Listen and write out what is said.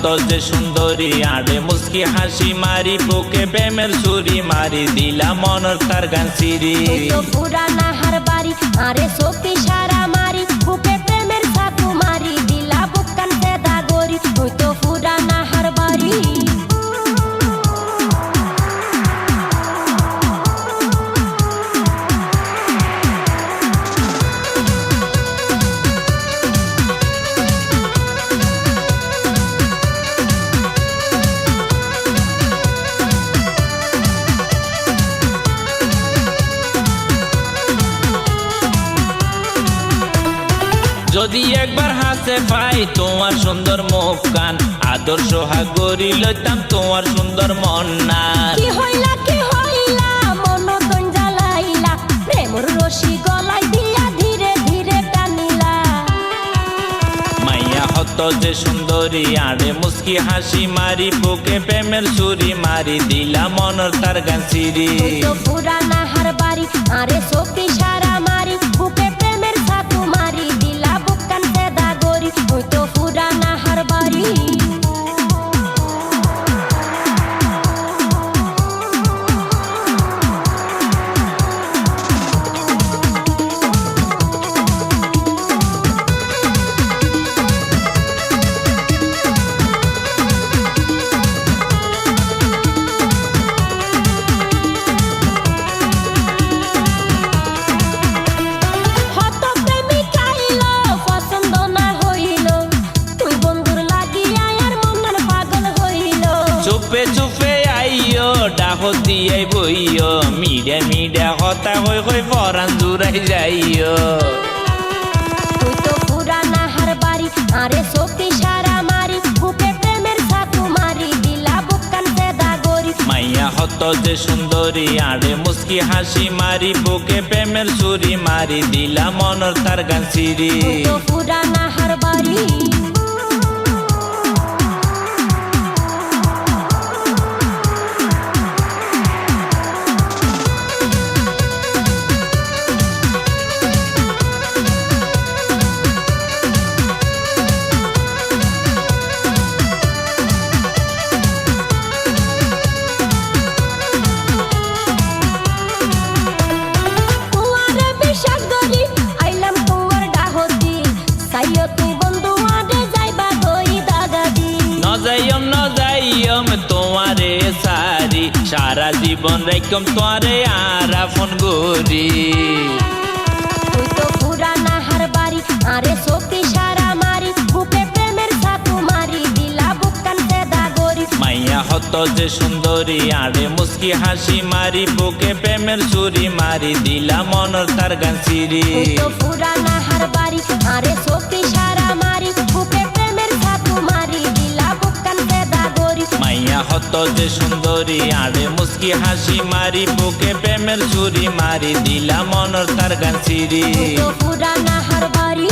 হত যে সুন্দরী আড়ে মুস্কি হাসি মারি বুকে প্রেমের ছুরি মারি দিলা মনের তার গান সিরি পুরানা হার বাড়ি আরে সখী সারা মারি বুকে প্রেমের ছাতু মারি দিলা বুকান পেদা গরি তুই তো পুরানা হার বাড়ি যদি একবার হাসে পাই তোমার সুন্দর মুখ কান আদর্শ হাগ গড়ি লইতাম তোমার সুন্দর মন না কি হইলা মন তন জ্বালাইলা প্রেমর রশি গলাই দিয়া ধীরে ধীরে টানিলা মাইয়া হত যে সুন্দরী আড়ে মুস্কি হাসি মারি বুকে প্রেমের ছুরি মারি দিলা মনের তার গান সিরি তো পুরানা হার বাড়ি আরে সখী সারা মারি বুকে প্রেমের ছাতু মারি দিলা বুকান পেদা গরি তুই তো পুরানা হার বাড়ি চুপে চুপে আইও ডাহ দিয়ে বইও মিডা মিডা হতা হই হই পরান জুড়াই যাইও তুই তো পুরানা হার বাড়ি আরে সখী সারা মারি বুকে প্রেমের ছাতু মারি দিলা বুকান পেদা গরি মাইয়া হত যে সুন্দরী আড়ে মুস্কি হাসি মারি বুকে প্রেমের ছুরি মারি দিলা মনের তার গান সিরি তুই তো পুরানা হার বাড়ি তোমারে সারি সারা জীবন রেখম তোমারে আর আপন গরি তুই তো পুরানা হার বাড়ি আরে সখী সারা মারি বুকে প্রেমের ছাতু মারি দিলা বুকান পেদা গরি মাইয়া হত যে সুন্দরী আড়ে মুস্কি হাসি মারি বুকে প্রেমের ছুরি মারি দিলা মনের তার গান সিরি তুই তো পুরানা হার বাড়ি আরে সখী সারা মারি বুকে প্রেমের ছাতু মারি দিলা বুকান পেদা গরি মাইয়া হত যে সুন্দরী আড়ে মুস্কি হাসি মারি বুকে প্রেমের ছুরি মারি দিলা মনের তার গান সিরি তুই তো পুরানা হার বাড়ি।